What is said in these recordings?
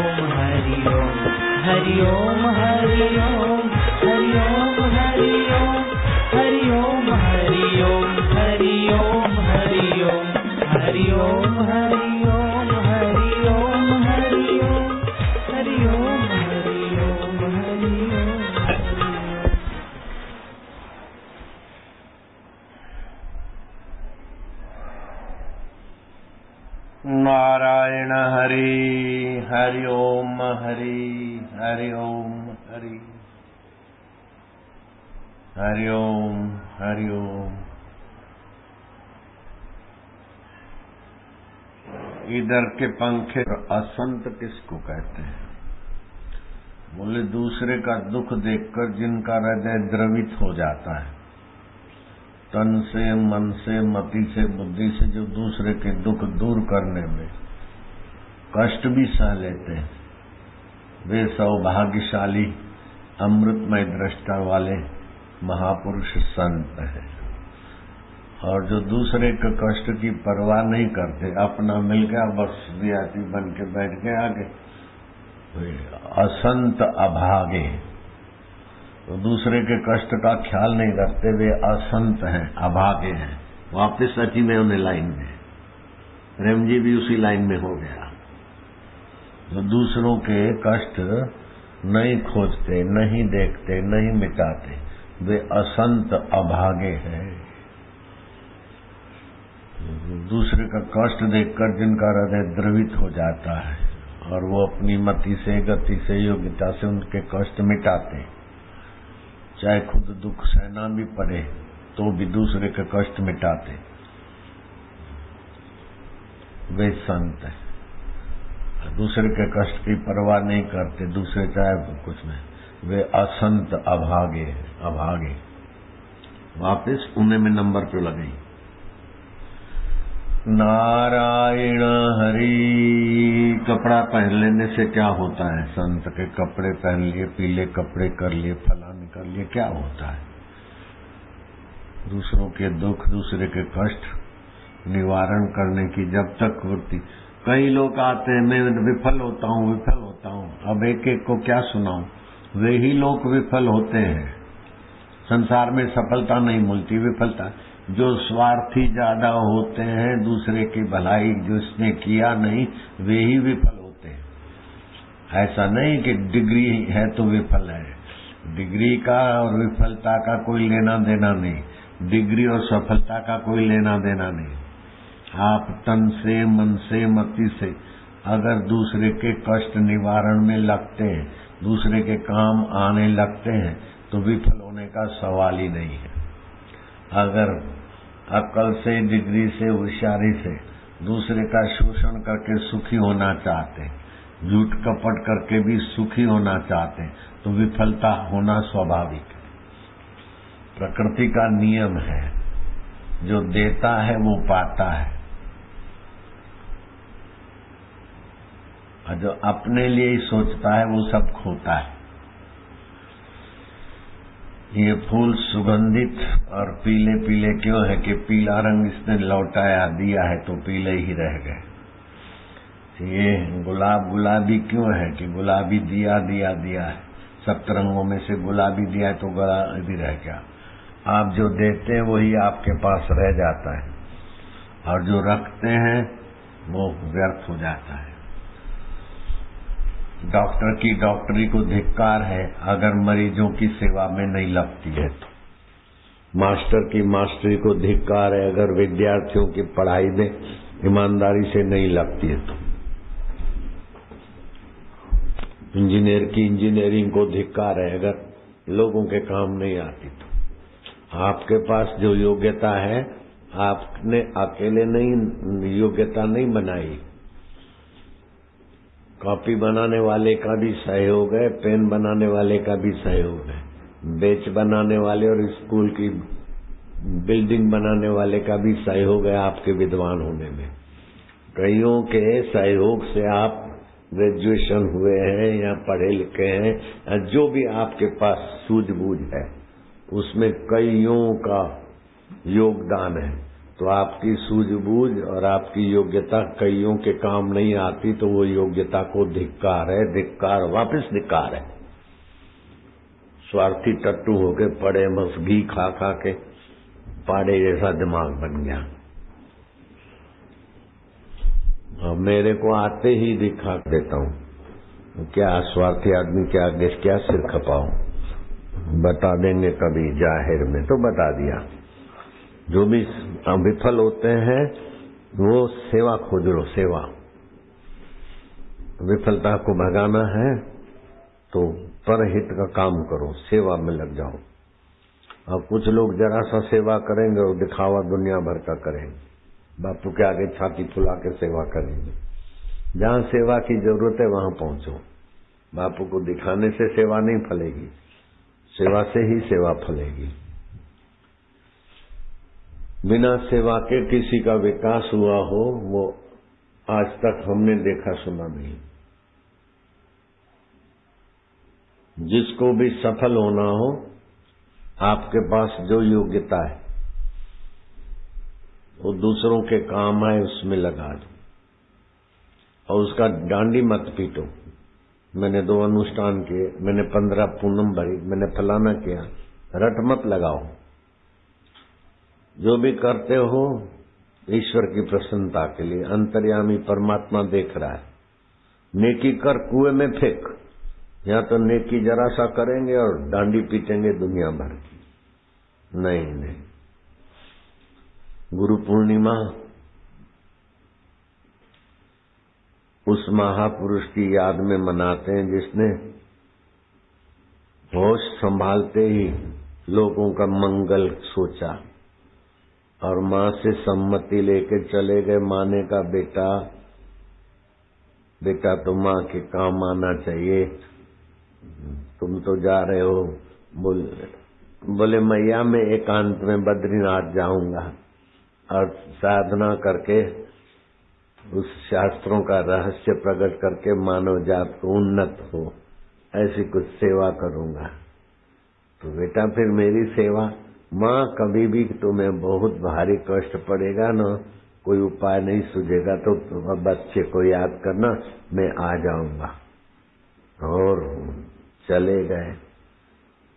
ओम हरि ओम हरि ओम हरि ओम हरि ओम हरि ओम हरि ओम हरि ओम हरि ओम हरि ओम हरि ओम हरि ओम हरि ओम हरि ओम हरि ओम हरि ओम हरि ओम। नारायण हरि हरि ओम हरि हरि ओम हरि हरि ओम हरि ओम। इधर के पंखे असंत किसको कहते हैं? बोले दूसरे का दुख देखकर जिनका हृदय द्रवित हो जाता है, तन से मन से मति से बुद्धि से जो दूसरे के दुख दूर करने में कष्ट भी सह लेते हैं, वे सौभाग्यशाली अमृतमय दृष्टा वाले महापुरुष संत हैं। और जो दूसरे के कष्ट की परवाह नहीं करते, अपना मिल गया बस वीआईपी बन के बैठ गए आगे, असंत अभागे, तो दूसरे के कष्ट का ख्याल नहीं रखते, वे असंत हैं, अभागे हैं। वापिस अची में उन्हें लाइन में प्रेम जी भी उसी लाइन में हो गया। तो दूसरों के कष्ट नहीं खोजते, नहीं देखते, नहीं मिटाते, वे असंत अभागे हैं। दूसरे का कष्ट देखकर जिनका हृदय द्रवित हो जाता है और वो अपनी मति से, गति से, योग्यता से उनके कष्ट मिटाते, चाहे खुद दुख सहना भी पड़े तो भी दूसरे के कष्ट मिटाते, वे संत हैं। दूसरे के कष्ट की परवाह नहीं करते, दूसरे चाहे कुछ नहीं, वे असंत अभागे हैं, अभागे। वापिस उन्हें में नंबर पे लगाई। नारायण हरि। कपड़ा पहन लेने से क्या होता है? संत के कपड़े पहन लिए, पीले कपड़े कर लिए, फलाने कर लिए, क्या होता है? दूसरों के दुख, दूसरे के कष्ट निवारण करने की जब तक वृत्ति। कई लोग आते हैं, मैं विफल होता हूँ, विफल होता हूँ। अब एक एक को क्या सुनाऊं? वे ही लोग विफल होते हैं। संसार में सफलता नहीं मिलती, विफलता। जो स्वार्थी ज्यादा होते हैं, दूसरे की भलाई जिसने किया नहीं, वे ही विफल होते हैं। ऐसा नहीं कि डिग्री है तो विफल है। डिग्री का और विफलता का कोई लेना देना नहीं, डिग्री और सफलता का कोई लेना देना नहीं। आप तन से, मन से, मति से अगर दूसरे के कष्ट निवारण में लगते हैं, दूसरे के काम आने लगते हैं, तो विफल होने का सवाल ही नहीं है। अगर अक्ल से, डिग्री से, होशियारी से दूसरे का शोषण करके सुखी होना चाहते, झूठ कपट करके भी सुखी होना चाहते, तो विफलता होना स्वाभाविक है। प्रकृति का नियम है, जो देता है वो पाता है, और जो अपने लिए ही सोचता है वो सब खोता है। ये फूल सुगंधित और पीले पीले क्यों है कि पीला रंग इसने लौटाया दिया है तो पीले ही रह गए। ये गुलाब गुलाबी क्यों है कि गुलाबी दिया दिया दिया है, सप्तरंगों में से गुलाबी दिया है तो गुलाबी रह गया। आप जो देते हैं वही आपके पास रह जाता है, और जो रखते हैं वो व्यर्थ हो जाता है। डॉक्टर की डॉक्टरी को धिक्कार है अगर मरीजों की सेवा में नहीं लगती है तो। मास्टर की मास्टरी को धिक्कार है अगर विद्यार्थियों की पढ़ाई में ईमानदारी से नहीं लगती है तो। इंजीनियर की इंजीनियरिंग को धिक्कार है अगर लोगों के काम नहीं आती तो। आपके पास जो योग्यता है, आपने अकेले नहीं योग्यता नहीं बनाई, कॉपी बनाने वाले का भी सहयोग है, पेन बनाने वाले का भी सहयोग है, बेंच बनाने वाले और स्कूल की बिल्डिंग बनाने वाले का भी सहयोग है आपके विद्वान होने में। कईयों के सहयोग से आप ग्रेजुएशन हुए हैं या पढ़े लिखे हैं, या जो भी आपके पास सूझबूझ है उसमें कईयों का योगदान है। तो आपकी सूझबूझ और आपकी योग्यता कईयों के काम नहीं आती, तो वो योग्यता को धिक्कार है, धिक्कार वापस धिक्कार है। स्वार्थी टट्टू होके पड़े, बस घी खा खा के पाड़े जैसा दिमाग बन गया। अब मेरे को आते ही दिखा देता हूँ, क्या स्वार्थी आदमी के आगे क्या सिर खपाऊं, बता देंगे कभी जाहिर में, तो बता दिया। जो भी विफल होते हैं वो सेवा खोज लो, सेवा। विफलता को भगाना है तो परहित का काम करो, सेवा में लग जाओ। अब कुछ लोग जरा सा सेवा करेंगे और दिखावा दुनिया भर का करेंगे, बापू के आगे छाती फुला के सेवा करेंगे। जहां सेवा की जरूरत है वहां पहुंचो। बापू को दिखाने से सेवा नहीं फलेगी, सेवा से ही सेवा फलेगी। बिना सेवा के किसी का विकास हुआ हो वो आज तक हमने देखा सुना नहीं। जिसको भी सफल होना हो, आपके पास जो योग्यता है वो दूसरों के काम आए उसमें लगा दो, और उसका डांडी मत पीटो। मैंने 2 अनुष्ठान किए, मैंने 15 पूनम भरी, मैंने फलाना किया, रट मत लगाओ। जो भी करते हो ईश्वर की प्रसन्नता के लिए, अंतर्यामी परमात्मा देख रहा है। नेकी कर कुएं में फेंक, या तो नेकी जरा सा करेंगे और डांडी पीटेंगे दुनिया भर की। नहीं, गुरु पूर्णिमा उस महापुरुष की याद में मनाते हैं जिसने होश संभालते ही लोगों का मंगल सोचा और मां से सम्मति लेकर चले गए। मां ने कहा बेटा तो मां के काम आना चाहिए, तुम तो जा रहे हो। बोले मैया मैं एकांत में बद्रीनाथ जाऊंगा और साधना करके उस शास्त्रों का रहस्य प्रकट करके मानव जात को उन्नत हो, ऐसी कुछ सेवा करूंगा। तो बेटा फिर मेरी सेवा, माँ कभी भी तुम्हें बहुत भारी कष्ट पड़ेगा ना, कोई उपाय नहीं सूझेगा तो बच्चे को याद करना, मैं आ जाऊंगा। और चले गए।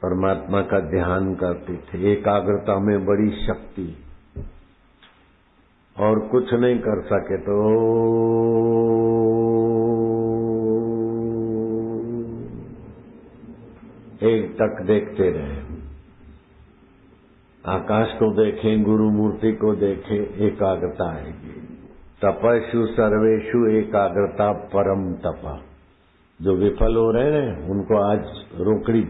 परमात्मा का ध्यान करते थे। एकाग्रता में बड़ी शक्ति, और कुछ नहीं कर सके तो एक टक देखते रहे। आकाश को देखें, गुरु मूर्ति को देखें, एकाग्रता आएगी। तपस्ु सर्वेषु एकाग्रता परम तपा। जो विफल हो रहे हैं उनको आज रोकड़ी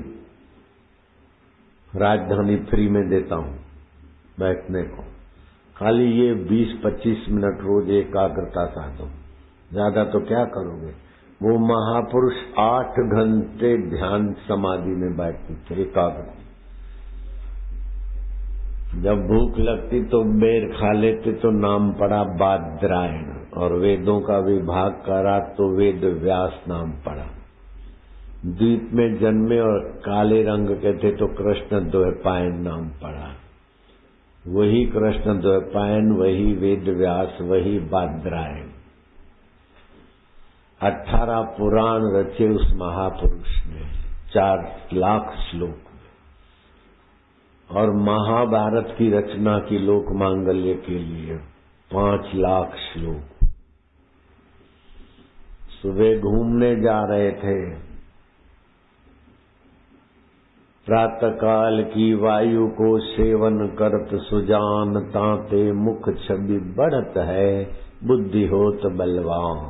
राजधानी फ्री में देता हूं बैठने को। खाली ये 20-25 मिनट रोज एकाग्रता साधो, ज्यादा तो क्या करोगे। वो महापुरुष 8 घंटे ध्यान समाधि में बैठते थे एकाग्र। जब भूख लगती तो बेर खा लेते तो नाम पड़ा बादरायण, और वेदों का विभाग करा तो वेद व्यास नाम पड़ा। द्वीप में जन्मे और काले रंग के थे तो कृष्ण द्वैपायन नाम पड़ा। वही कृष्ण द्वैपायन, वही वेद व्यास, वही बादरायण। 18 पुराण रचे उस महापुरुष ने 4 लाख श्लोक, और महाभारत की रचना की लोक मांगल्य के लिए 5 लाख श्लोक। सुबह घूमने जा रहे थे, प्रातःकाल की वायु को सेवन करत सुजान, ताते मुख छवि बढ़त है, बुद्धि होत बलवान।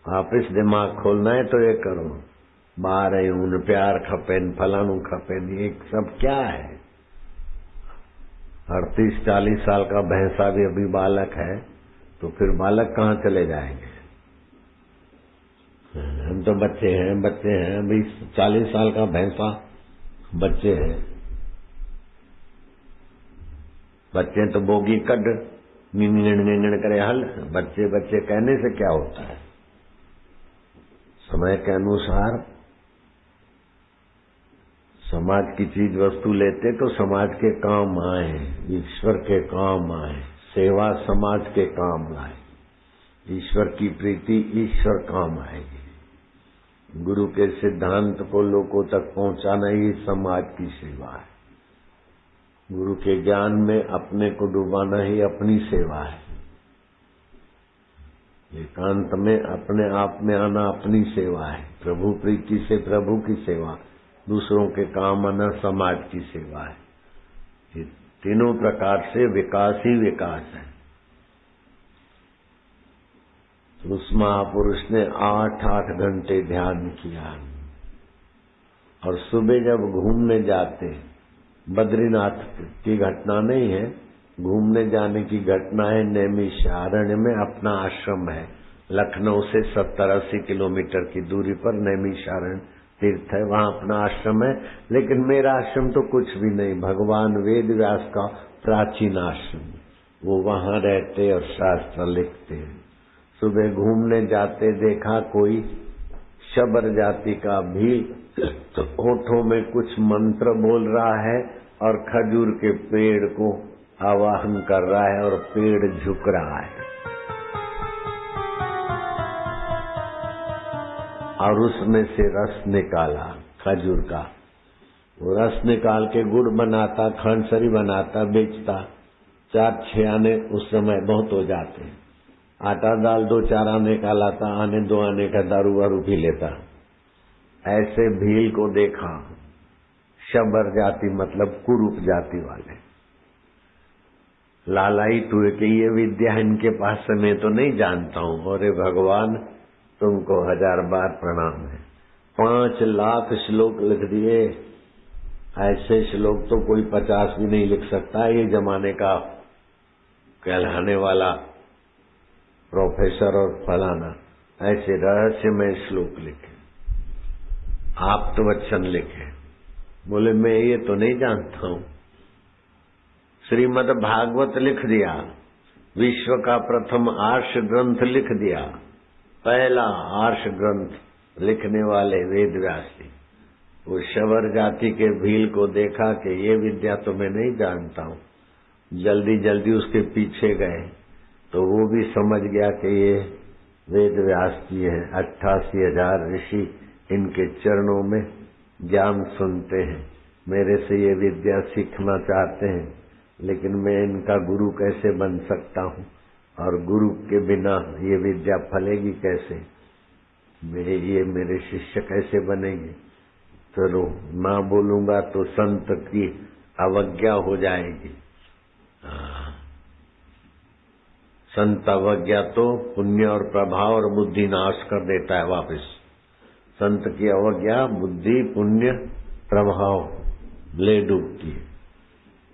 वापिस दिमाग खोलना है तो ये करो। बाहर ऊन प्यार खपेन, फलानु खपेन, ये सब क्या है। 38-40 साल का भैंसा भी अभी बालक है, तो फिर बालक कहाँ चले जाएंगे। हम तो बच्चे हैं अभी। 40 साल का भैंसा बच्चे हैं। बच्चे तो बोगी कड निंगण करे हल। बच्चे कहने से क्या होता है। समय के अनुसार समाज की चीज वस्तु लेते तो समाज के काम आए, ईश्वर के काम आए, सेवा समाज के काम आए, ईश्वर की प्रीति ईश्वर काम आएगी। गुरु के सिद्धांत को लोगों तक पहुंचाना ही समाज की सेवा है। गुरु के ज्ञान में अपने को डुबाना ही अपनी सेवा है। एकांत में अपने आप में आना अपनी सेवा है। प्रभु प्रीति से प्रभु की सेवा, दूसरों के काम आना समाज की सेवा है। ये तीनों प्रकार से विकास ही विकास है। उस महापुरुष ने 8-8 घंटे ध्यान किया और सुबह जब घूमने जाते, बद्रीनाथ की घटना नहीं है, घूमने जाने की घटना है। नैमिषारण्य में अपना आश्रम है, लखनऊ से 70-80 किलोमीटर की दूरी पर नैमिषारण्य तीर्थ है, वहां अपना आश्रम है। लेकिन मेरा आश्रम तो कुछ भी नहीं, भगवान वेद व्यास का प्राचीन आश्रम, वो वहां रहते और शास्त्र लिखते हैं। सुबह घूमने जाते देखा कोई शबर जाति का भील तो होठों में कुछ मंत्र बोल रहा है और खजूर के पेड़ को आवाहन कर रहा है और पेड़ झुक रहा है और उसमें से रस निकाला खजूर का। वो रस निकाल के गुड़ बनाता, खंडसरी बनाता, बेचता। 4-6 आने उस समय बहुत हो जाते। आटा दाल 2-4 आने का लाता, आने 2 आने का दारू वारू पी लेता। ऐसे भील को देखा, शबर जाति मतलब कुरूप जाति वाले, लालायित हुए कि ये विद्या इनके पास से मैं तो नहीं जानता हूँ। अरे भगवान तुमको 1000 बार प्रणाम है। 5 लाख श्लोक लिख दिए। ऐसे श्लोक तो कोई 50 भी नहीं लिख सकता। ये जमाने का कहलाने वाला प्रोफेसर और फलाना ऐसे रहस्यमय श्लोक लिखे, आप्तवचन लिखे। बोले मैं ये तो नहीं जानता हूँ। श्रीमद् भागवत लिख दिया, विश्व का प्रथम आर्ष ग्रंथ लिख दिया, पहला आर्ष ग्रंथ लिखने वाले वेद व्यास जी। वो शबर जाति के भील को देखा कि ये विद्या तो मैं नहीं जानता हूँ। जल्दी जल्दी उसके पीछे गए तो वो भी समझ गया कि ये वेद व्यास जी हैं। 88,000 ऋषि इनके चरणों में ज्ञान सुनते हैं, मेरे से ये विद्या सीखना चाहते हैं, लेकिन मैं इनका गुरु कैसे बन सकता हूँ और गुरु के बिना ये विद्या फलेगी कैसे, ये मेरे शिष्य कैसे बनेंगे। चलो ना बोलूंगा तो संत की अवज्ञा हो जाएगी। संत अवज्ञा तो पुण्य और प्रभाव और बुद्धि नाश कर देता है वापस। संत की अवज्ञा बुद्धि पुण्य प्रभाव ले डूबती है।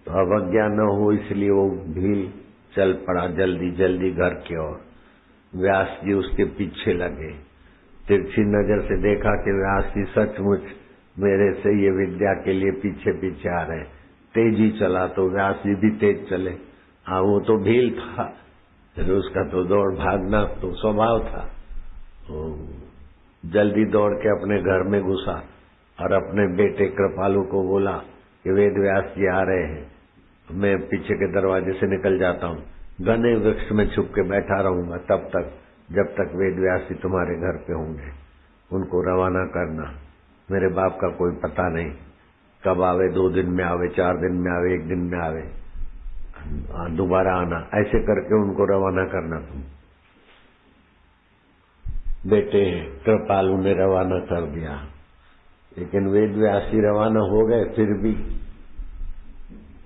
तो अवज्ञा न हो इसलिए वो भील चल पड़ा जल्दी जल्दी घर की ओर। व्यास जी उसके पीछे लगे। तिरछी नजर से देखा कि व्यास जी सचमुच मेरे से ये विद्या के लिए पीछे पीछे आ रहे। तेजी चला तो व्यास जी भी तेज चले। हाँ वो तो भील था, फिर उसका तो दौड़ भागना तो स्वभाव था। तो जल्दी दौड़ के अपने घर में घुसा और अपने बेटे कृपालु को बोला कि वेद व्यास जी आ रहे हैं, मैं पीछे के दरवाजे से निकल जाता हूँ। घने वृक्ष में छुप के बैठा रहूंगा तब तक जब तक वेद व्यास जी तुम्हारे घर पे होंगे। उनको रवाना करना। मेरे बाप का कोई पता नहीं, कब आवे, 2 दिन में आवे, 4 दिन में आवे, 1 दिन में आवे, दोबारा आना, ऐसे करके उनको रवाना करना। तुम बेटे कृपालु ने रवाना कर दिया। लेकिन वेद व्यास जी रवाना हो गए, फिर भी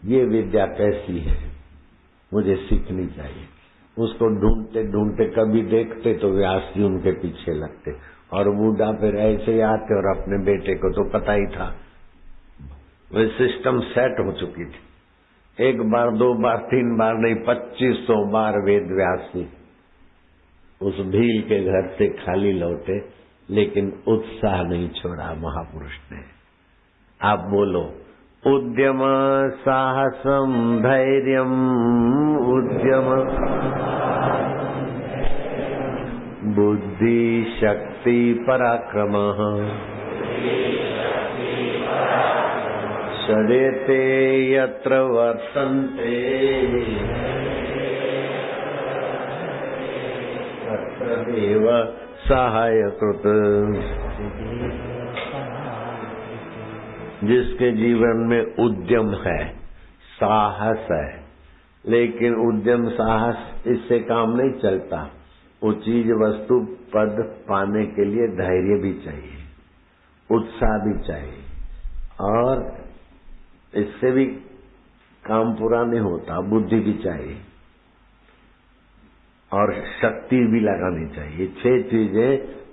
ये विद्या कैसी है, मुझे सीखनी चाहिए। उसको ढूंढते ढूंढते कभी देखते तो व्यास जी उनके पीछे लगते और बूढ़ा फिर ऐसे ही आते। और अपने बेटे को तो पता ही था, वे सिस्टम सेट हो चुकी थी। 1 बार 2 बार 3 बार नहीं, 2500 बार वेद व्यास जी उस भील के घर से खाली लौटे, लेकिन उत्साह नहीं छोड़ा महापुरुष ने। आप बोलो, उद्यम साहसम धैर्यम, उद्यम बुद्धि शक्ति पराक्रम, षडेते यत्र वर्तन्ते तत्र देव सहायकृत। जिसके जीवन में उद्यम है, साहस है, लेकिन उद्यम साहस इससे काम नहीं चलता। वो चीज वस्तु पद पाने के लिए धैर्य भी चाहिए, उत्साह भी चाहिए, और इससे भी काम पूरा नहीं होता, बुद्धि भी चाहिए और शक्ति भी लगानी चाहिए। 6 चीजें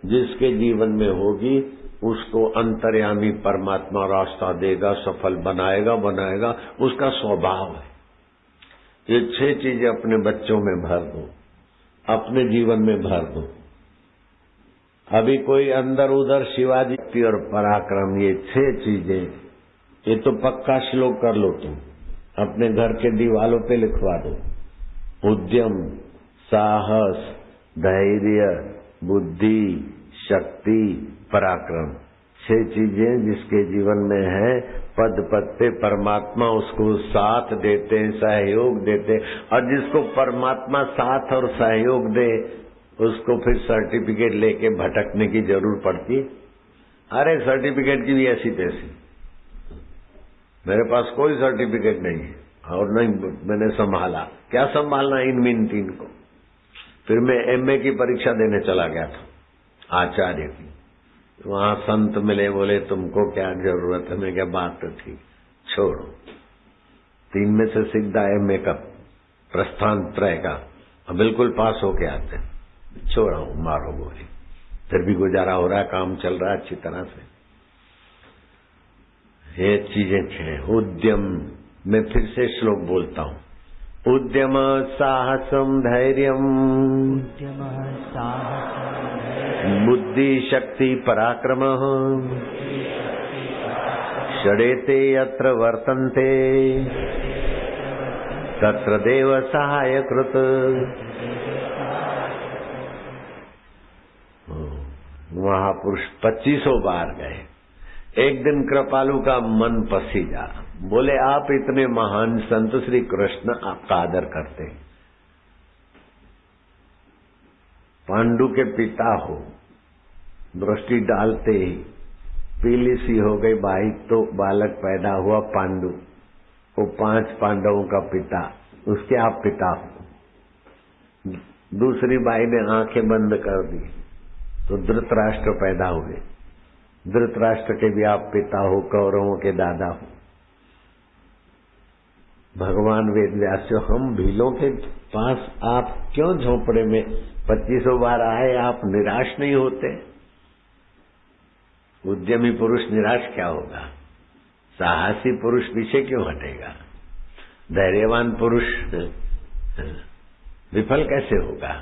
जिसके जीवन में होगी उसको अंतर्यामी परमात्मा रास्ता देगा, सफल बनाएगा, उसका स्वभाव है। ये 6 चीजें अपने बच्चों में भर दो, अपने जीवन में भर दो। अभी कोई अंदर उधर शिवाजी और पराक्रम, ये 6 चीजें, ये तो पक्का श्लोक कर लो तुम, अपने घर के दीवालों पे लिखवा दो। उद्यम, साहस, धैर्य, बुद्धि, शक्ति, पराक्रम, 6 चीजें जिसके जीवन में है, पद पद पे परमात्मा उसको साथ देते हैं, सहयोग देते हैं। और जिसको परमात्मा साथ और सहयोग दे उसको फिर सर्टिफिकेट लेके भटकने की जरूर पड़ती। अरे सर्टिफिकेट की भी ऐसी तैसी, मेरे पास कोई सर्टिफिकेट नहीं है और नहीं मैंने संभाला। क्या संभालना इन 3 को। फिर मैं MA की परीक्षा देने चला गया था आचार्य की। वहां संत मिले, बोले तुमको क्या जरूरत है? मैं क्या बात तो ठीक, छोड़ो। 3 में से सीधा MA का प्रस्थान त्रय का बिल्कुल पास होके आते, छोड़ा हूं, मारो गोली। फिर भी गुजारा हो रहा है, काम चल रहा है अच्छी तरह से। ये चीजें 6। उद्यम, मैं फिर से श्लोक बोलता हूं। उद्यम साहसम धैर्यम बुद्धि शक्ति पराक्रम षडेते यत्र वर्तन्ते तत्र देव सहायकृत। महापुरुष 2500 बार गए। एक दिन कृपालु का मन पसीजा, बोले आप इतने महान संत श्री कृष्ण आपका आदर करते, पांडु के पिता हो, दृष्टि डालते ही पीली सी हो गई बाई, तो बालक पैदा हुआ पांडु, वो 5 पांडवों का पिता, उसके आप पिता हो। दूसरी बाई ने आंखें बंद कर दी तो धृतराष्ट्र पैदा हुए, धृतराष्ट्र के भी आप पिता हो, कौरवों के दादा हो। भगवान वेद व्यास, हम भीलों के पास आप क्यों झोपड़े में 2500 बार आए, आप निराश नहीं होते? उद्यमी पुरुष निराश क्या होगा? साहसी पुरुष पीछे क्यों हटेगा? धैर्यवान पुरुष विफल कैसे होगा?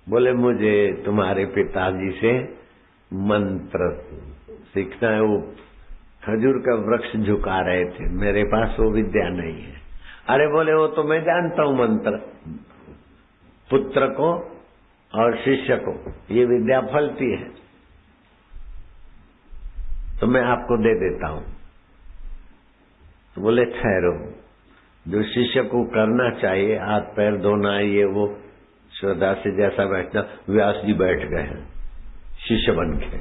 बोले मुझे तुम्हारे पिताजी से मंत्र सीखना है। वो खजूर का वृक्ष झुका रहे थे, मेरे पास वो विद्या नहीं है। अरे बोले वो तो मैं जानता हूं मंत्र, पुत्र को और शिष्य को ये विद्या फलती है, तो मैं आपको दे देता हूं। तो बोले ठहरो, जो शिष्य को करना चाहिए, हाथ पैर धोना, ये वो श्रद्धा से जैसा बैठना, व्यास जी बैठ गए हैं शिष्य बन के।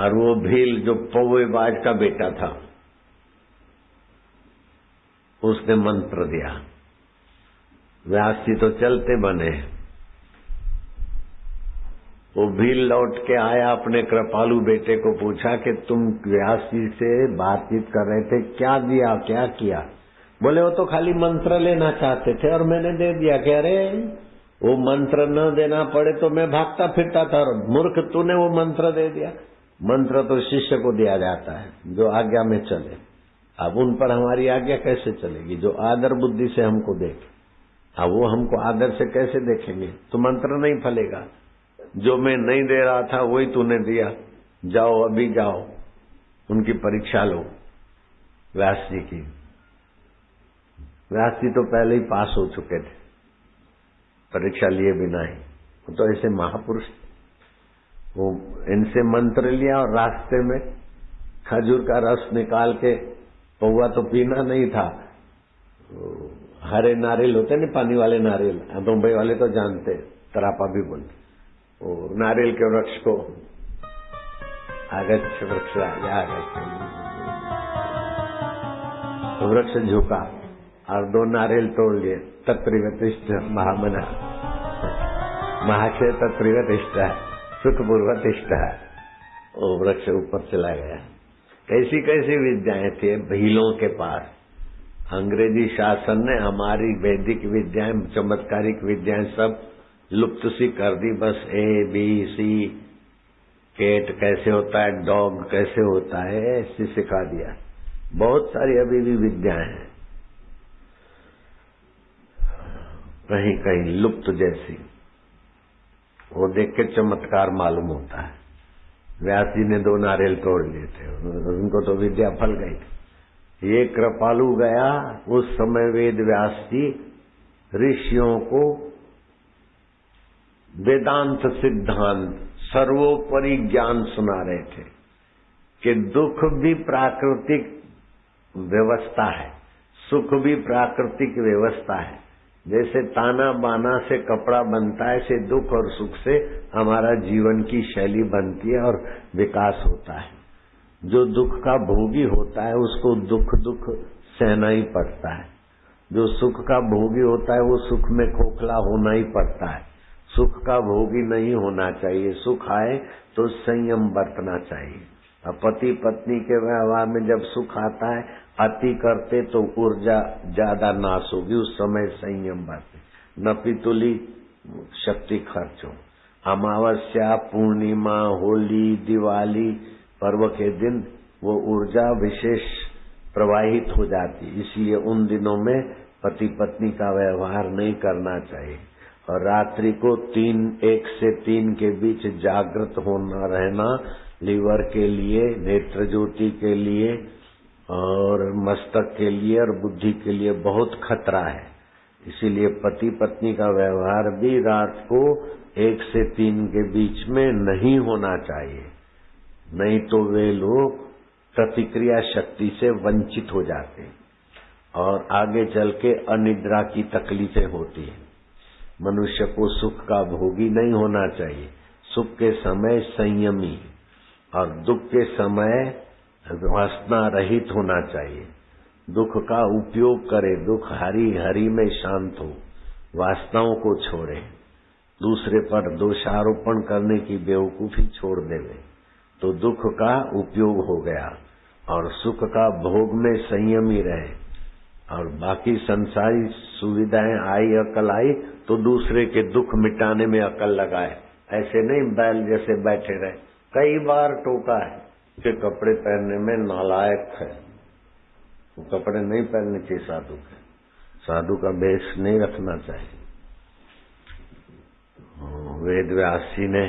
और वो भील जो पौवेबाज का बेटा था, उसने मंत्र दिया। व्यास जी तो चलते बने। वो भील लौट के आया, अपने कृपालु बेटे को पूछा कि तुम व्यास जी से बातचीत कर रहे थे, क्या दिया, क्या किया? बोले वो तो खाली मंत्र लेना चाहते थे और मैंने दे दिया। कह रहे वो मंत्र न देना पड़े तो मैं भागता फिरता था, और मूर्ख तूने वो मंत्र दे दिया। मंत्र तो शिष्य को दिया जाता है जो आज्ञा में चले। अब उन पर हमारी आज्ञा कैसे चलेगी? जो आदर बुद्धि से हमको देखे, अब वो हमको आदर से कैसे देखेंगे? तो मंत्र नहीं फलेगा। जो मैं नहीं दे रहा था वही तूने दिया, जाओ अभी जाओ उनकी परीक्षा लो। व्यास जी की, व्यास जी तो पहले ही पास हो चुके थे, परीक्षा लिए बिना ही। वो तो ऐसे महापुरुष, वो इनसे मंत्र लिया और रास्ते में खजूर का रस निकाल के पौवा तो पीना नहीं था, हरे नारियल होते नहीं, पानी वाले नारियल, मुंबई वाले तो जानते, तरापा भी बोलते, वो नारियल के वृक्ष को आगच्छ वृक्ष वृक्ष झुका और 2 नारियल तोड़ लिए, तत्रिवतिष्ठ महामना महाशय तत्रिवतिष्ठ सुखपूर्वतिष्ठ, वो वृक्ष ऊपर चला गया। कैसी कैसी विद्याएं थी भीलों के पास। अंग्रेजी शासन ने हमारी वैदिक विद्याएं, चमत्कारिक विद्याएं सब लुप्त सी कर दी। बस ABC, कैट कैसे होता है, डॉग कैसे होता है, ऐसे सिखा दिया। बहुत सारी अभी भी विद्याएं हैं कहीं कहीं लुप्त जैसी, वो देख के चमत्कार मालूम होता है। व्यास जी ने 2 नारियल तोड़ लिए थे, उनको तो विद्या फल गई। ये कृपालु गया, उस समय वेद व्यास जी ऋषियों को वेदांत सिद्धांत सर्वोपरि ज्ञान सुना रहे थे कि दुख भी प्राकृतिक व्यवस्था है, सुख भी प्राकृतिक व्यवस्था है। जैसे ताना बाना से कपड़ा बनता है, ऐसे दुख और सुख से हमारा जीवन की शैली बनती है और विकास होता है। जो दुख का भोगी होता है उसको दुख सहना ही पड़ता है। जो सुख का भोगी होता है वो सुख में खोखला होना ही पड़ता है। सुख का भोगी नहीं होना चाहिए। सुख आए तो संयम बरतना चाहिए। अब पति पत्नी के व्यवहार में जब सुख आता है, अति करते तो ऊर्जा ज्यादा नाश होगी, उस समय संयम बरते। न पितुली शक्ति खर्च हो। अमावस्या, पूर्णिमा, होली, दिवाली पर्व के दिन वो ऊर्जा विशेष प्रवाहित हो जाती, इसलिए उन दिनों में पति पत्नी का व्यवहार नहीं करना चाहिए। और रात्रि को 1 से 3 के बीच जागृत होना रहना लीवर के लिए, नेत्र ज्योति के लिए और मस्तक के लिए और बुद्धि के लिए बहुत खतरा है। इसीलिए पति पत्नी का व्यवहार भी रात को 1 से 3 के बीच में नहीं होना चाहिए, नहीं तो वे लोग प्रतिक्रिया शक्ति से वंचित हो जाते हैं और आगे चल के अनिद्रा की तकलीफें होती है। मनुष्य को सुख का भोगी नहीं होना चाहिए। सुख के समय संयमी और दुख के समय वासना रहित होना चाहिए। दुख का उपयोग करे, दुख हरि हरि में शांत हो, वासनाओं को छोड़े, दूसरे पर दोषारोपण करने की बेवकूफी छोड़ देवे तो दुख का उपयोग हो गया। और सुख का भोग में संयमी रहे और बाकी संसारी सुविधाएं आई, अकल आई तो दूसरे के दुख मिटाने में अकल लगाए। ऐसे नहीं बैल जैसे बैठे रहे। कई बार टोका है कि कपड़े पहनने में नालायक है, वो कपड़े नहीं पहनने चाहिए साधु के, साधु का भेष नहीं रखना चाहिए। वेद व्यास जी ने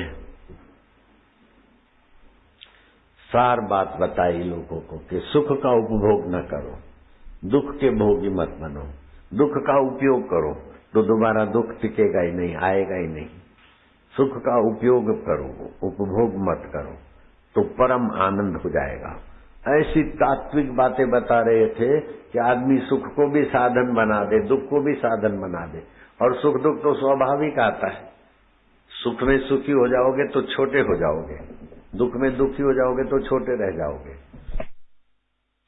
सार बात बताई लोगों को कि सुख का उपभोग न करो, दुख के भोगी मत बनो। दुख का उपयोग करो तो दोबारा दुख टिकेगा ही नहीं, आएगा ही नहीं। सुख का उपयोग करो, उपभोग मत करो तो परम आनंद हो जाएगा। ऐसी तात्विक बातें बता रहे थे कि आदमी सुख को भी साधन बना दे, दुख को भी साधन बना दे। और सुख दुख तो स्वाभाविक आता है। सुख में सुखी हो जाओगे तो छोटे हो जाओगे, दुख में दुखी हो जाओगे तो छोटे रह जाओगे।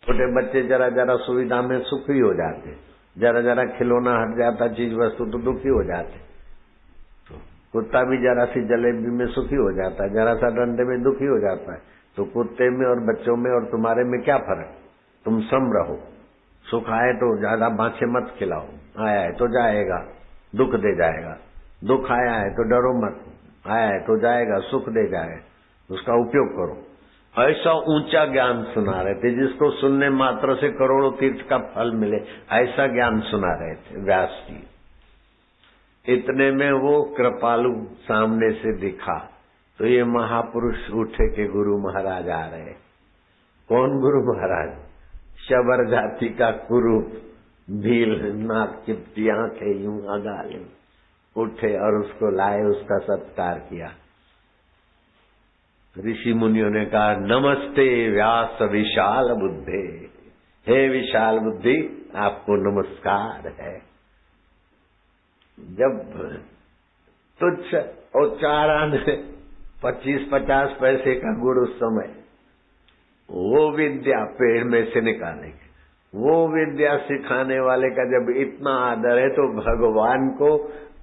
छोटे बच्चे जरा जरा सुविधा में सुखी हो जाते, जरा जरा खिलौना हट जाता चीज वस्तु तो दुखी हो जाते। तो कुत्ता भी जरा सी जलेबी में सुखी हो जाता है, जरा सा डंडे में दुखी हो जाता है। तो कुत्ते में और बच्चों में और तुम्हारे में क्या फर्क? तुम सम रहो। सुख आए तो ज्यादा बाछे मत खिलाओ, आया है तो जाएगा, दुख दे जाएगा। दुख आया है तो डरो मत, आया है तो जाएगा, सुख दे जाएगा, उसका उपयोग करो। ऐसा ऊंचा ज्ञान सुना रहे थे जिसको सुनने मात्र से करोड़ों तीर्थ का फल मिले, ऐसा ज्ञान सुना रहे थे व्यास जी। इतने में वो कृपालु सामने से दिखा तो ये महापुरुष उठे के गुरु महाराज आ रहे। कौन गुरु महाराज? शबर जाति का कुरूप, भील, नाक चिपटी आंखें यूं अगाले उठे और उसको लाए, उसका सत्कार किया। ऋषि मुनियों ने कहा नमस्ते व्यास विशाल बुद्धे, हे विशाल बुद्धि आपको नमस्कार है। जब तुच्छ और 4 आने 25-50 पैसे का गुड़ उस समय, वो विद्या पेड़ में से निकालेंगे, वो विद्या सिखाने वाले का जब इतना आदर है तो भगवान को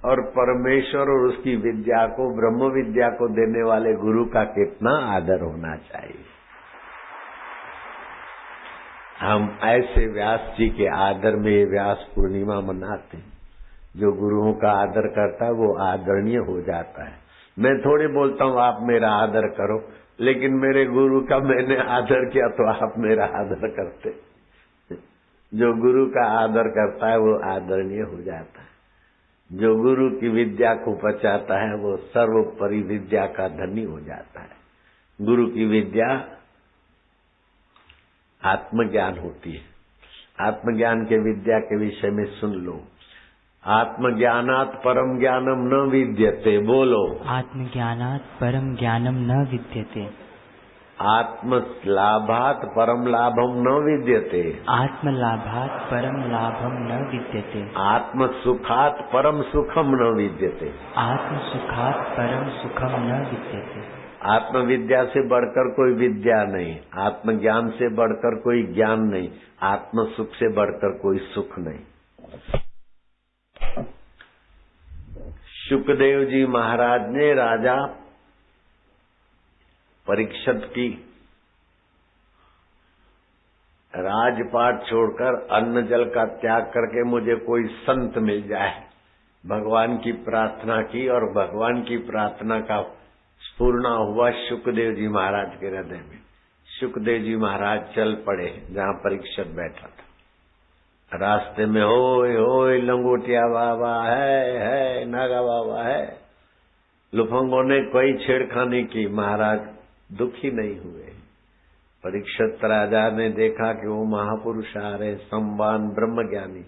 और परमेश्वर और उसकी विद्या को, ब्रह्म विद्या को देने वाले गुरु का कितना आदर होना चाहिए। हम ऐसे व्यास जी के आदर में व्यास पूर्णिमा मनाते हैं। जो गुरुओं का आदर करता है वो आदरणीय हो जाता है। मैं थोड़ी बोलता हूँ आप मेरा आदर करो, लेकिन मेरे गुरु का मैंने आदर किया तो आप मेरा आदर करते। जो गुरु का आदर करता है वो आदरणीय हो जाता है। जो गुरु की विद्या को बचाता है वो सर्वोपरि विद्या का धनी हो जाता है। गुरु की विद्या आत्मज्ञान होती है। आत्मज्ञान के विद्या के विषय में सुन लो। आत्मज्ञानात् परम ज्ञानम न विद्यते। बोलो, आत्मज्ञानात् परम ज्ञानम न विद्यते। आत्मलाभात् परम लाभम न विद्यते। आत्मलाभात् परम लाभम न विद्यते। आत्मसुखात् परम सुखम न विद्यते। आत्मसुखात् परम सुखम न विद्यते। आत्मविद्या से बढ़कर कोई विद्या नहीं, आत्मज्ञान से बढ़कर कोई ज्ञान नहीं, आत्मसुख से बढ़कर कोई सुख नहीं। शुकदेव जी महाराज ने राजा परीक्षित की राजपाट छोड़कर अन्न जल का त्याग करके मुझे कोई संत मिल जाए, भगवान की प्रार्थना की और भगवान की प्रार्थना का पूर्ण हुआ शुकदेव जी महाराज के हृदय में। शुकदेव जी महाराज चल पड़े जहाँ परीक्षित बैठा था। रास्ते में होय होय लंगोटिया बाबा है, नागा बाबा है, लुफंगों ने कोई छेड़खानी की, महाराज दुखी नहीं हुए। परीक्षित राजा ने देखा कि वो महापुरुष आ रहे, संवान ब्रह्मज्ञानी,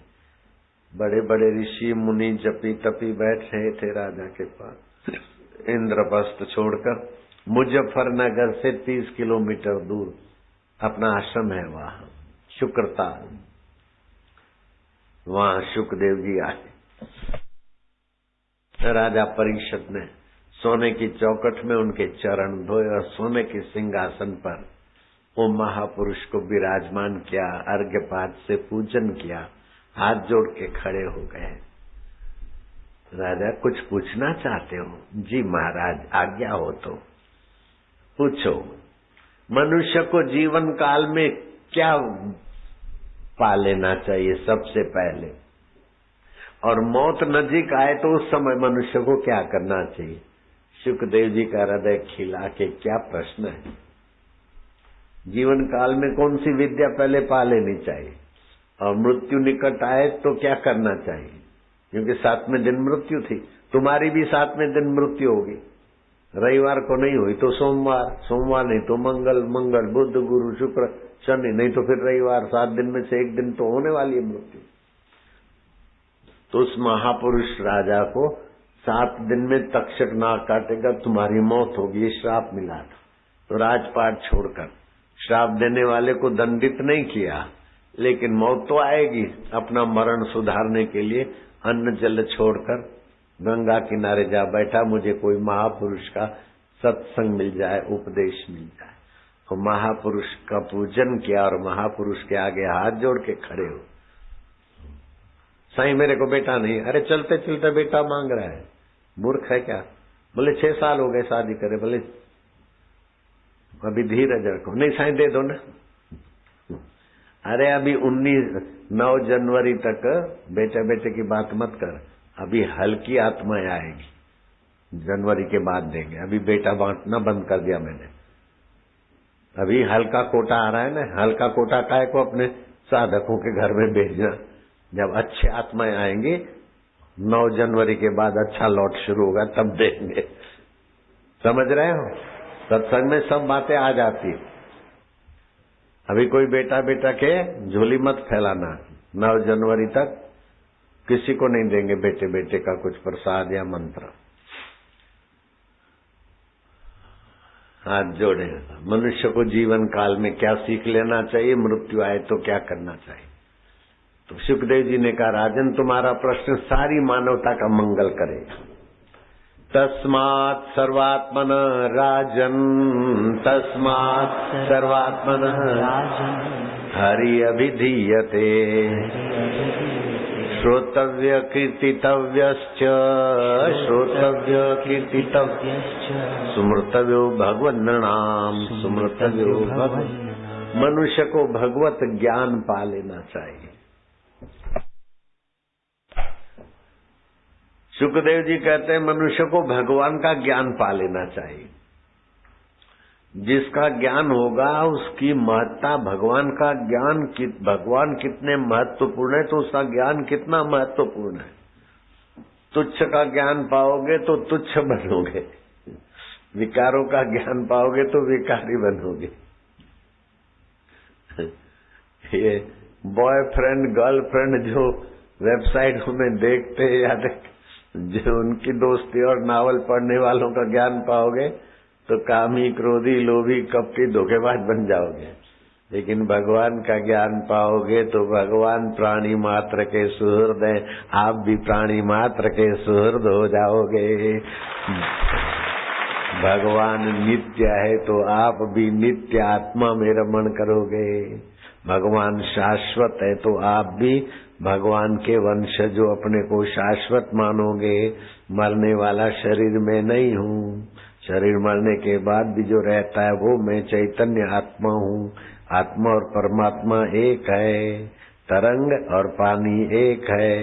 बड़े बड़े ऋषि मुनि जपी तपी बैठ रहे थे राजा के पास। इंद्रप्रस्थ छोड़कर मुजफ्फरनगर से 30 किलोमीटर दूर अपना आश्रम है, वहां शुक्रताल, वहां शुकदेव जी आए। राजा परीक्षित ने सोने की चौखट में उनके चरण धोए और सोने के सिंहासन पर वो महापुरुष को विराजमान किया, अर्घ्यपात से पूजन किया, हाथ जोड़ के खड़े हो गए। राजा कुछ पूछना चाहते हो? जी महाराज आज्ञा हो तो पूछो। मनुष्य को जीवन काल में क्या पा लेना चाहिए सबसे पहले, और मौत नजीक आए तो उस समय मनुष्य को क्या करना चाहिए? शुकदेव जी का हृदय खिला के क्या प्रश्न है। जीवन काल में कौन सी विद्या पहले पा लेनी चाहिए, और मृत्यु निकट आए तो क्या करना चाहिए? क्योंकि 7वें दिन मृत्यु थी, तुम्हारी भी 7वें दिन मृत्यु होगी। रविवार को नहीं हुई तो सोमवार, सोमवार नहीं तो मंगल, मंगल बुध गुरु शुक्र शनि, नहीं तो फिर रविवार। 7 दिन में से एक दिन तो होने वाली है मृत्यु। तो उस महापुरुष राजा को 7 दिन में तक्षक नाग काटेगा, तुम्हारी मौत होगी, ये श्राप मिला था। तो राजपाट छोड़कर श्राप देने वाले को दंडित नहीं किया, लेकिन मौत तो आएगी। अपना मरण सुधारने के लिए अन्न जल छोड़कर गंगा किनारे जा बैठा, मुझे कोई महापुरुष का सत्संग मिल जाए, उपदेश मिल जाए। तो महापुरुष का पूजन किया और महापुरुष के आगे हाथ जोड़ के खड़े हो। साईं मेरे को बेटा नहीं, अरे चलते चलते बेटा मांग रहा है, मूर्ख है क्या? बोले 6 साल हो गए शादी करे। बोले अभी धीरज रखो। नहीं साईं दे दो ना। अरे अभी 9 जनवरी तक बेटे बेटे की बात मत कर, अभी हल्की आत्माएं आएगी, जनवरी के बाद देंगे। अभी बेटा बांटना बंद कर दिया मैंने, अभी हल्का कोटा आ रहा है ना। हल्का कोटा काय को अपने साधकों के घर में भेजना। जब अच्छे आत्माएं आएंगी 9 जनवरी के बाद अच्छा लौट शुरू होगा, तब देंगे। समझ रहे हो? सत्संग में सब बातें आ जाती है। अभी कोई बेटा बेटा के झोली मत फैलाना। 9 जनवरी तक किसी को नहीं देंगे बेटे बेटे का कुछ प्रसाद या मंत्र। हाथ जोड़े। मनुष्य को जीवन काल में क्या सीख लेना चाहिए, मृत्यु आए तो क्या करना चाहिए। तो सुखदेव जी ने कहा, राजन तुम्हारा प्रश्न सारी मानवता का मंगल करेगा। तस्मात् सर्वात्मन राजन, तस्मात् सर्वात्मन राजन हरि अभिधीयते श्रोतव्य कीर्तितव्यश्च, श्रोतव्य कीर्तितव्यश्च सुमृतव्यो भगवन्नृणाम, सुमृतव्यो भगवन्। मनुष्य को भगवत ज्ञान पा लेना चाहिए। सुखदेव जी कहते हैं मनुष्य को भगवान का ज्ञान पा लेना चाहिए। जिसका ज्ञान होगा उसकी महत्ता, भगवान का ज्ञान, भगवान कितने महत्वपूर्ण है तो उसका ज्ञान कितना महत्वपूर्ण है। तुच्छ का ज्ञान पाओगे तो तुच्छ बनोगे, विकारों का ज्ञान पाओगे तो विकारी बनोगे। ये बॉयफ्रेंड गर्लफ्रेंड जो वेबसाइट में देखते या जो उनकी दोस्ती और नावल पढ़ने वालों का ज्ञान पाओगे तो कामी, क्रोधी, लोभी, कपटी, धोखेबाज बन जाओगे। लेकिन भगवान का ज्ञान पाओगे तो भगवान प्राणी मात्र के सुहृद है, आप भी प्राणी मात्र के सुहृद हो जाओगे। भगवान नित्य है तो आप भी नित्य आत्मा में रमण करोगे। भगवान शाश्वत है तो आप भी भगवान के वंश जो अपने को शाश्वत मानोगे। मरने वाला शरीर में नहीं हूँ, शरीर मरने के बाद भी जो रहता है वो मैं चैतन्य आत्मा हूँ। आत्मा और परमात्मा एक है, तरंग और पानी एक है,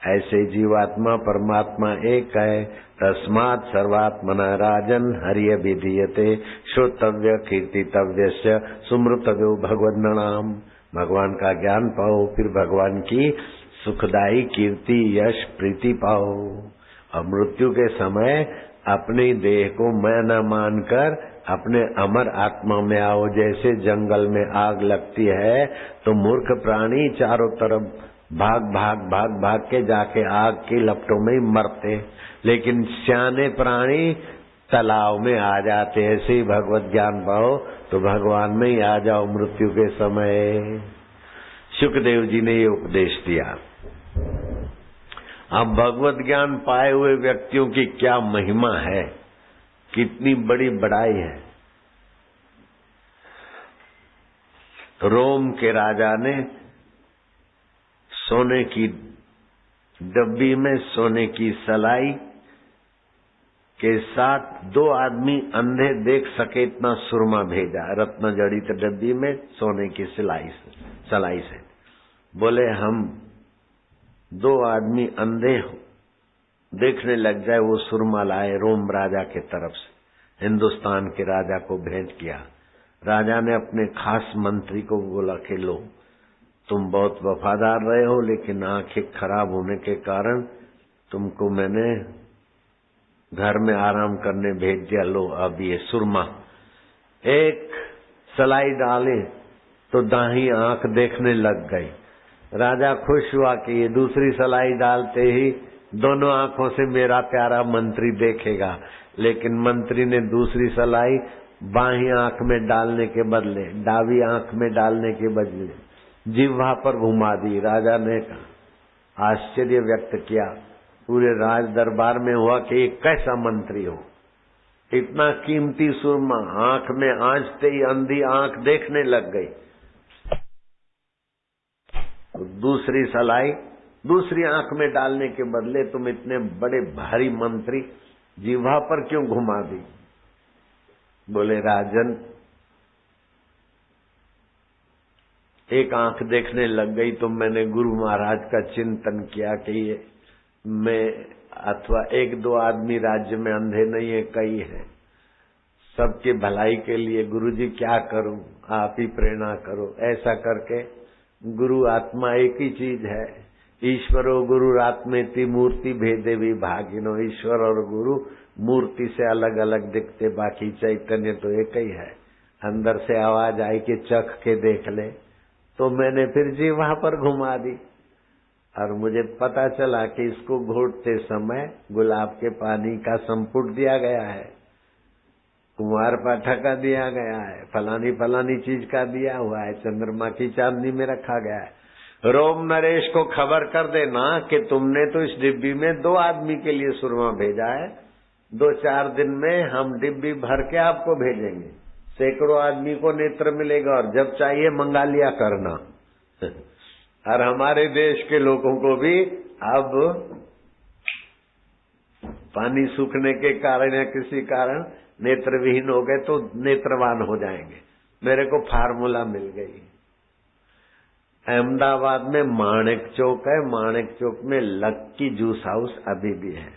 ऐसे जीवात्मा परमात्मा एक है। तस्मात् सर्वात्मना राजन हरि अभिधीयते श्रोतव्य कीर्तितव्यस्य सुमृतव्यो भगवन्नृणाम। भगवान का ज्ञान पाओ, फिर भगवान की सुखदायी कीर्ति, यश, प्रीति पाओ। और मृत्यु के समय अपनी देह को मैं न मानकर अपने अमर आत्मा में आओ। जैसे जंगल में आग लगती है तो मूर्ख प्राणी चारों तरफ भाग भाग भाग भाग के जाके आग की लपटों में ही मरते, लेकिन सियाने प्राणी तालाब में आ जाते। ऐसे ही भगवत ज्ञान पाओ तो भगवान में ही आ जाओ मृत्यु के समय। सुखदेव जी ने ये उपदेश दिया। अब भगवत ज्ञान पाए हुए व्यक्तियों की क्या महिमा है, कितनी बड़ी बड़ाई है। रोम के राजा ने सोने की डब्बी में सोने की सलाई के साथ 2 आदमी अंधे देख सके इतना सुरमा भेजा, रत्न जड़ित डब्बी में सोने की सलाई से। बोले हम 2 आदमी अंधे देखने लग जाए वो सुरमा लाए रोम राजा के तरफ से। हिंदुस्तान के राजा को भेंट किया। राजा ने अपने खास मंत्री को बोला कि लो, तुम बहुत वफादार रहे हो लेकिन आंखें खराब होने के कारण तुमको मैंने घर में आराम करने भेज दिया। लो अब ये सुरमा। एक सलाई डाले तो दाहिनी आंख देखने लग गई। राजा खुश हुआ कि ये दूसरी सलाई डालते ही दोनों आंखों से मेरा प्यारा मंत्री देखेगा। लेकिन मंत्री ने दूसरी सलाई बाहीं आंख में डालने के बदले डावी आंख में डालने के बदले जिह्वा पर घुमा दी। राजा ने आश्चर्य व्यक्त किया। पूरे राज दरबार में हुआ कि ये कैसा मंत्री हो, इतना कीमती सुरमा आंख में आंचते ही अंधी आंख देखने लग गई। तो दूसरी सलाई दूसरी आंख में डालने के बदले तुम इतने बड़े भारी मंत्री जिह्वा पर क्यों घुमा दी? बोले राजन, एक आंख देखने लग गई तो मैंने गुरु महाराज का चिंतन किया कि ये मैं अथवा 1-2 आदमी राज्य में अंधे नहीं है, कई है। सबके भलाई के लिए गुरुजी क्या करूं, आप ही प्रेरणा करो। ऐसा करके गुरु आत्मा एक ही चीज है। ईश्वरो गुरुरात्मेति मूर्ति भेदे विभागिनो। ईश्वर और गुरु मूर्ति से अलग अलग दिखते, बाकी चैतन्य तो एक ही है। अंदर से आवाज आई कि चख के देख ले, तो मैंने फिर जी वहां पर घुमा दी और मुझे पता चला कि इसको घोटते समय गुलाब के पानी का संपुट दिया गया है कुमार पाठा का दिया गया है, फलानी फलानी चीज का दिया हुआ है, चंद्रमा की चांदनी में रखा गया है। रोम नरेश को खबर कर देना कि तुमने तो इस डिब्बी में 2 आदमी के लिए सुरमा भेजा है, 2-4 दिन में हम डिब्बी भर के आपको भेजेंगे, सैकड़ों आदमी को नेत्र मिलेगा और जब चाहिए मंगा लिया करना। और हमारे देश के लोगों को भी अब पानी सूखने के कारण या किसी कारण नेत्रविहीन हो गए तो नेत्रवान हो जाएंगे। मेरे को फार्मूला मिल गई। अहमदाबाद में माणिक चौक है, माणिक चौक में लक्की जूस हाउस अभी भी है।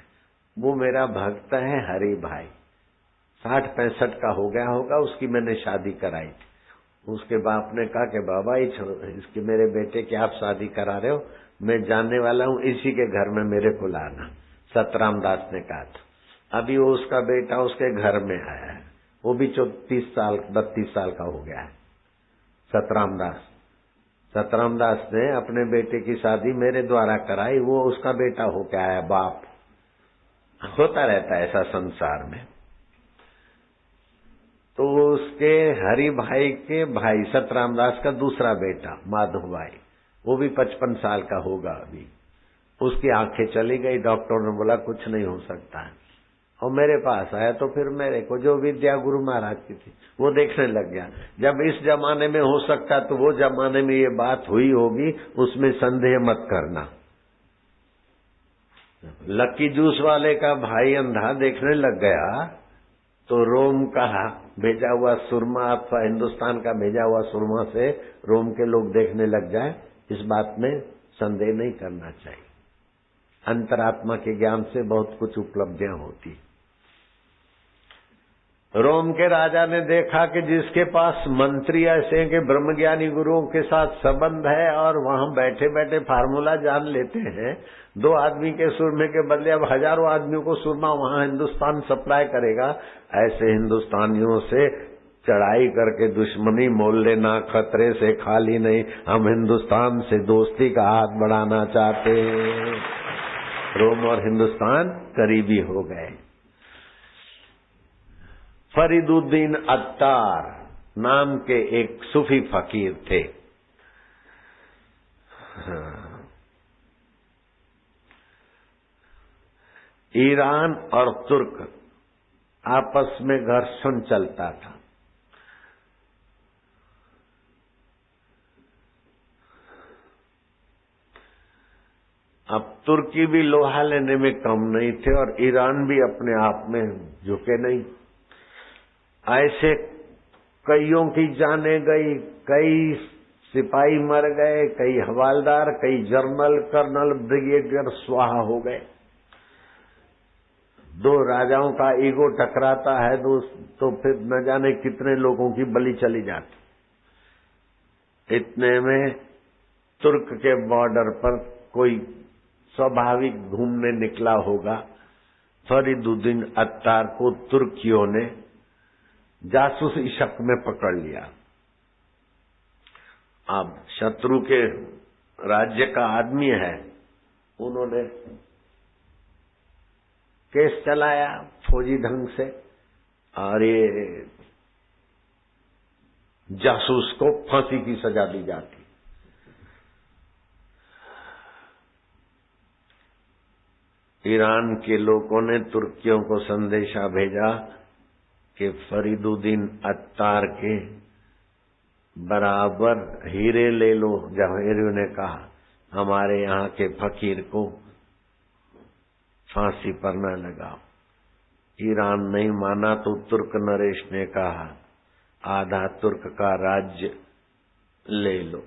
वो मेरा भक्त है हरि भाई, 60-65 का हो गया होगा, उसकी मैंने शादी कराई थी। उसके बाप ने कहा कि बाबा इसके मेरे बेटे की आप शादी करा रहे हो, मैं जानने वाला हूँ, इसी के घर में मेरे को लाना। सतराम दास ने कहा था। अभी वो उसका बेटा उसके घर में आया है, वो भी 32 साल का हो गया है। सतराम दास ने अपने बेटे की शादी मेरे द्वारा कराई, वो उसका बेटा होके आया। बाप होता रहता है ऐसा संसार में। तो उसके हरि भाई के भाई सतराम दास का दूसरा बेटा माधव भाई, वो भी 55 साल का होगा अभी। उसकी आंखें चली गई, डॉक्टर ने बोला कुछ नहीं हो सकता है। और मेरे पास आया तो फिर मेरे को जो विद्या गुरु महाराज की थी वो देखने लग गया। जब इस जमाने में हो सकता तो वो जमाने में ये बात हुई होगी, उसमें संदेह मत करना। लक्की जूस वाले का भाई अंधा देखने लग गया तो रोम का भेजा हुआ सुरमा अथवा हिंदुस्तान का भेजा हुआ सुरमा से रोम के लोग देखने लग जाए, इस बात में संदेह नहीं करना चाहिए। अंतरात्मा के ज्ञान से बहुत कुछ उपलब्धियां होती। रोम के राजा ने देखा कि जिसके पास मंत्री ऐसे हैं कि ब्रह्मज्ञानी गुरुओं के साथ संबंध है और वहां बैठे बैठे फार्मूला जान लेते हैं, 2 आदमी के सुरमे के बदले अब हजारों आदमियों को सुरमा वहां हिंदुस्तान सप्लाई करेगा। ऐसे हिंदुस्तानियों से चढ़ाई करके दुश्मनी मोल लेना खतरे से खाली नहीं। हम हिंदुस्तान से दोस्ती का हाथ बढ़ाना चाहते। रोम और हिंदुस्तान करीबी हो गए। फरीदुद्दीन अत्तार नाम के एक सूफी फकीर थे। ईरान और तुर्क आपस में घर्षण चलता था। अब तुर्की भी लोहा लेने में कम नहीं थे और ईरान भी अपने आप में झुके नहीं। ऐसे कईयों की जाने गई, कई सिपाही मर गए, कई हवालदार, कई जनरल, कर्नल, ब्रिगेडियर स्वाहा हो गए। 2 राजाओं का ईगो टकराता है तो फिर न जाने कितने लोगों की बलि चली जाती। इतने में तुर्क के बॉर्डर पर कोई स्वाभाविक घूमने निकला होगा। फरीदुद्दीन अत्तार को तुर्कियों ने जासूसी शक में पकड़ लिया। अब शत्रु के राज्य का आदमी है, उन्होंने केस चलाया फौजी ढंग से और ये जासूस को फांसी की सजा दी जाती। ईरान के लोगों ने तुर्कियों को संदेशा भेजा कि फरीदुद्दीन अत्तार के बराबर हीरे ले लो। जवाहिरियों ने कहा हमारे यहाँ के फकीर को फांसी पर न लगाओ। ईरान नहीं माना तो तुर्क नरेश ने कहा आधा तुर्क का राज्य ले लो।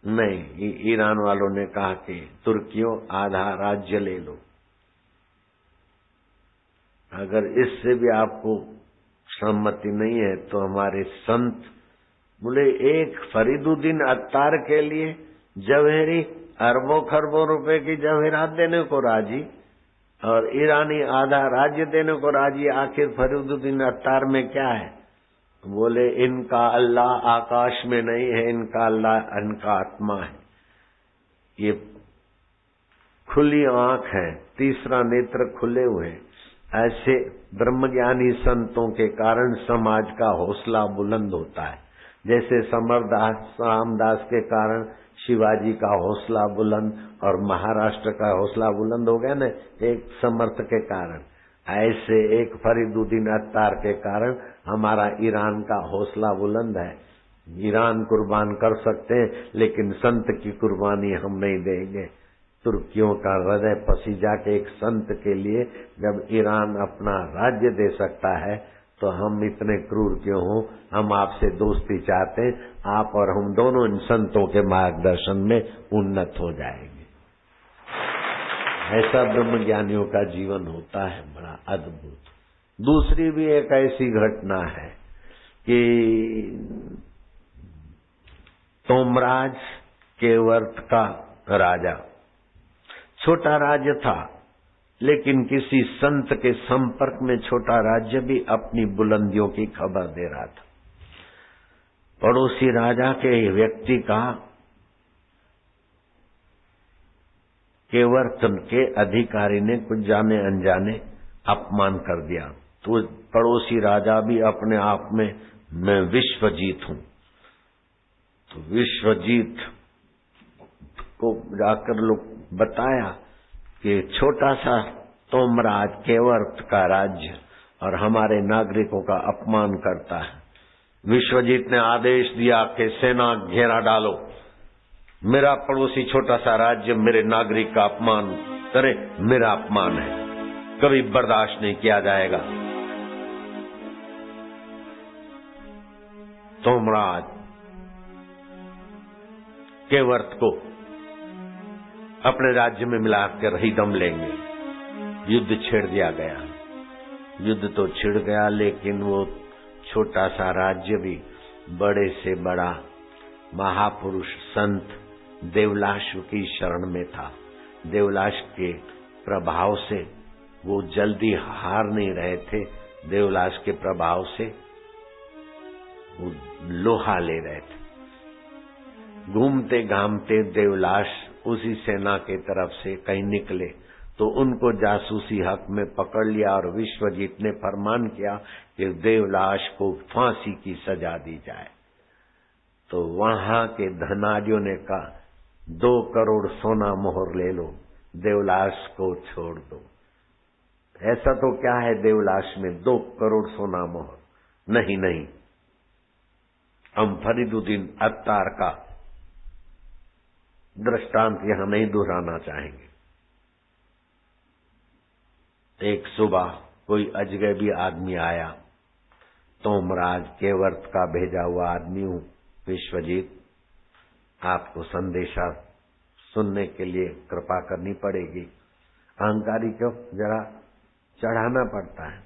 नहीं, ईरान वालों ने कहा कि तुर्कियों आधा राज्य ले लो। अगर इससे भी आपको सम्मति नहीं है तो हमारे संत बोले एक फरीदुद्दीन अत्तार के लिए जवेहरी अरबों खरबों रुपए की जवेहरात देने को राजी और ईरानी आधा राज्य देने को राजी। आखिर फरीदुद्दीन अत्तार में क्या है? बोले इनका अल्लाह आकाश में नहीं है, इनका अल्लाह इनका आत्मा है। ये खुली आंख है, तीसरा नेत्र खुले हुए। ऐसे ब्रह्मज्ञानी संतों के कारण समाज का हौसला बुलंद होता है। जैसे समरदास रामदास के कारण शिवाजी का हौसला बुलंद और महाराष्ट्र का हौसला बुलंद हो गया न, एक समर्थ के कारण। ऐसे एक फरीदुद्दीन अत्तार के कारण हमारा ईरान का हौसला बुलंद है। ईरान कुर्बान कर सकते हैं, लेकिन संत की कुर्बानी हम नहीं देंगे। तुर्कियों का हृदय पसीजा के एक संत के लिए जब ईरान अपना राज्य दे सकता है, तो हम इतने क्रूर क्यों हों? हम आपसे दोस्ती चाहते हैं, आप और हम दोनों इन संतों के मार्गदर्शन में उन्नत हो जाएंगे। ऐसा ब्रह्मज्ञानियों का जीवन होता है, बड़ा अद्भुत। दूसरी भी एक ऐसी घटना है कि तोमराज केवर्त का राजा, छोटा राज्य था, लेकिन किसी संत के संपर्क में छोटा राज्य भी अपनी बुलंदियों की खबर दे रहा था। पड़ोसी राजा के व्यक्ति का केवर्त के अधिकारी ने कुछ जाने अनजाने अपमान कर दिया, तो पड़ोसी राजा भी अपने आप में मैं विश्वजीत हूं, तो विश्वजीत को जाकर लोग बताया कि छोटा सा तोमराज केवर्त का राज्य और हमारे नागरिकों का अपमान करता है। विश्वजीत ने आदेश दिया कि सेना घेरा डालो, मेरा पड़ोसी छोटा सा राज्य मेरे नागरिक का अपमान करे, मेरा अपमान है, कभी बर्दाश्त नहीं किया जाएगा। तोमराज केवर्त को अपने राज्य में मिलाकर ही दम लेंगे। युद्ध छेड़ दिया गया। युद्ध तो छिड़ गया, लेकिन वो छोटा सा राज्य भी बड़े से बड़ा महापुरुष संत देवलाश की शरण में था। देवलाश के प्रभाव से वो जल्दी हार नहीं रहे थे। देवलाश के प्रभाव से वो लोहा ले रहे थे। घूमते घामते देवलाश उसी सेना के तरफ से कहीं निकले तो उनको जासूसी हक में पकड़ लिया और विश्वजीत ने फरमान किया कि देवलाश को फांसी की सजा दी जाए। तो वहां के धनाढ्यों ने कहा 2 करोड़ सोना मोहर ले लो, देवलाश को छोड़ दो। ऐसा तो क्या है देवलाश में 2 करोड़ सोना मोहर? नहीं नहीं, हम फरीदुद्दीन अत्तार का दृष्टांत यहां नहीं दोहराना चाहेंगे। एक सुबह कोई अजगबी आदमी आया, तोमराज केवर्त का भेजा हुआ आदमी हूं विश्वजीत, आपको संदेशा सुनने के लिए कृपा करनी पड़ेगी। अहंकारी क्यों, जरा चढ़ाना पड़ता है।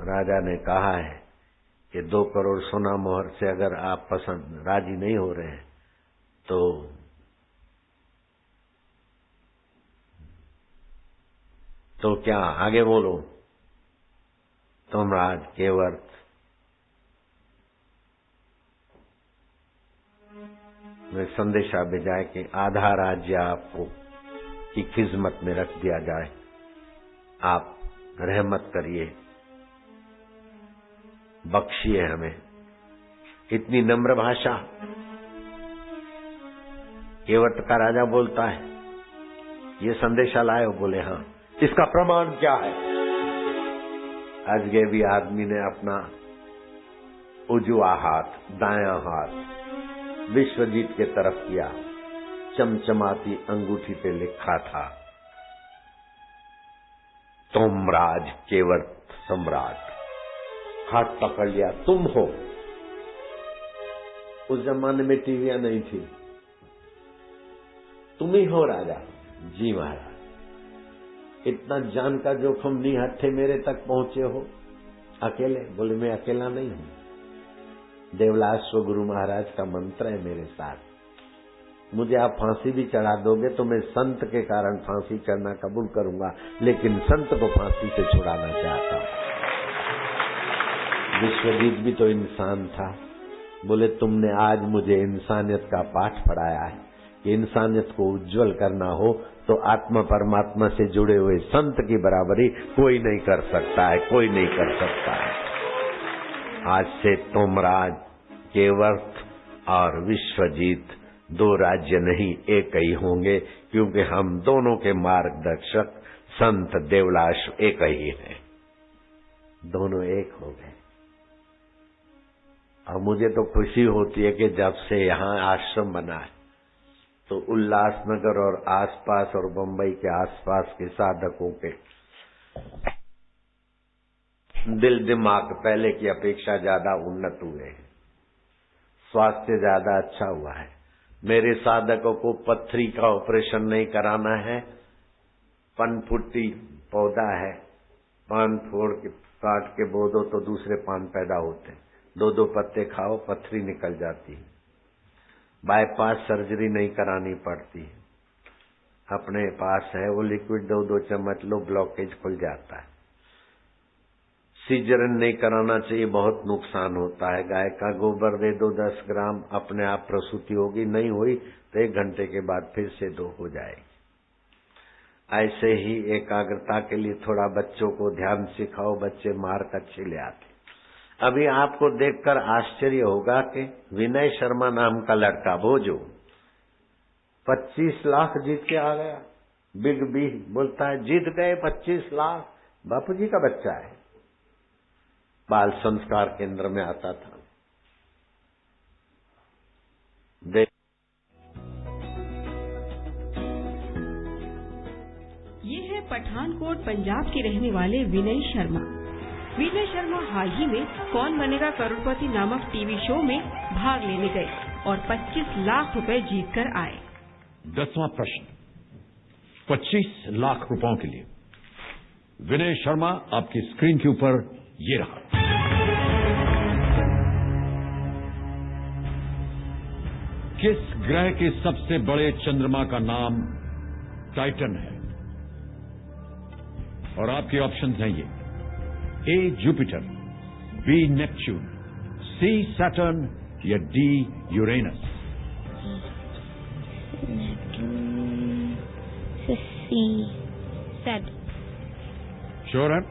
राजा ने कहा है कि 2 करोड़ सोना मोहर से अगर आप पसंद राजी नहीं हो रहे हैं तो क्या आगे बोलो। तोमराज केवर्त ने संदेशा भेजा कि आधा राज्य आपको की खिदमत में रख दिया जाए, आप रहमत करिए, बख्शिए हमें। इतनी नम्र भाषा केवर्त का राजा बोलता है। ये संदेशा लाए हो? बोले हाँ। इसका प्रमाण क्या है? अजगबी आदमी ने अपना उजवा हाथ, दायां हाथ विश्वजीत के तरफ किया, चमचमाती अंगूठी पे लिखा था तोमराज केवर्त सम्राट। हाथ पकड़ लिया, तुम हो। उस जमाने में टीवियां नहीं थी। तुम ही हो राजा? जी महाराज। इतना जान का जोखम नहीं हत्थे मेरे तक पहुंचे हो अकेले? बोले मैं अकेला नहीं हूं, देवलाश गुरु महाराज का मंत्र है मेरे साथ। मुझे आप फांसी भी चढ़ा दोगे तो मैं संत के कारण फांसी चढ़ना कबूल करूंगा, लेकिन संत को फांसी से छुड़ाना चाहता हूं। विश्वजीत भी तो इंसान था। बोले तुमने आज मुझे इंसानियत का पाठ पढ़ाया है कि इंसानियत को उज्जवल करना हो तो आत्मा परमात्मा से जुड़े हुए संत की बराबरी कोई नहीं कर सकता है, कोई नहीं कर सकता है। आज से तोमराज, केवर्थ और विश्वजीत 2 राज्य नहीं, एक ही होंगे, क्योंकि हम दोनों के मार्गदर्शक संत देवलाश एक ही हैं। दोनों एक हो गए। और मुझे तो खुशी होती है कि जब से यहाँ आश्रम बना है तो उल्लासनगर और आसपास और बंबई के आसपास के साधकों के दिल दिमाग पहले की अपेक्षा ज्यादा उन्नत हुए हैं, स्वास्थ्य ज्यादा अच्छा हुआ है। मेरे साधकों को पथरी का ऑपरेशन नहीं कराना है, पनफुट्टी पौधा है, पान फोड़ के काट के बो दो तो दूसरे पान पैदा होते हैं, 2-2 पत्ते खाओ पथरी निकल जाती है। बाईपास सर्जरी नहीं करानी पड़ती है, अपने पास है वो लिक्विड 2-2 चम्मच लो, ब्लॉकेज खुल जाता है। सीजरन नहीं कराना चाहिए, बहुत नुकसान होता है। गाय का गोबर दे दो 10 ग्राम, अपने आप प्रसूति होगी, नहीं हुई तो 1 घंटे के बाद फिर से 2 हो जाएगी। ऐसे ही एकाग्रता के लिए थोड़ा बच्चों को ध्यान सिखाओ, बच्चे मार्क अच्छे ले आते। अभी आपको देखकर आश्चर्य होगा कि विनय शर्मा नाम का लड़का, वो जो 25 लाख जीत के आ गया, बिग बी बोलता है जीत गए 25 लाख, बापू जी का बच्चा है, बाल संस्कार केंद्र में आता था। ये है पठानकोट पंजाब के रहने वाले विनय शर्मा। विनय शर्मा हाल ही में कौन बनेगा करोड़पति नामक टीवी शो में भाग लेने गए और 25 लाख रुपए जीतकर आए। 10वां प्रश्न 25 लाख रुपयों के लिए। विनय शर्मा आपकी स्क्रीन के ऊपर ये रहा। किस ग्रह के सबसे बड़े चंद्रमा का नाम टाइटन है? और आपके ऑप्शंस हैं ये: ए जुपिटर, बी नेपच्यून, सी सैटर्न या डी यूरेनस। सी सैटर्न। श्योर है?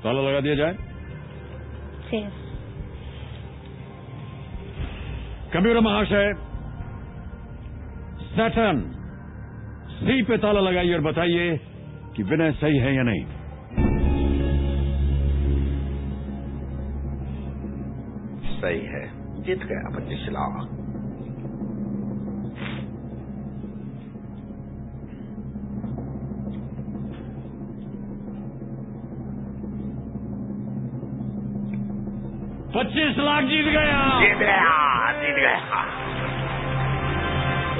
ताला लगा दिया जाए? कंप्यूटर महाशय, सैटर्न सी पे ताला लगाइए और बताइए कि विनय सही है या नहीं। सही है, जीत गया 25 लाख। $25 लाख जीत गया। जीत गया, जीत गया।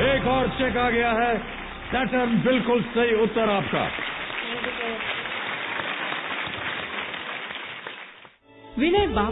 एक और चेक आ गया है। सैटर्न बिल्कुल सही उत्तर आपका। विनय बाप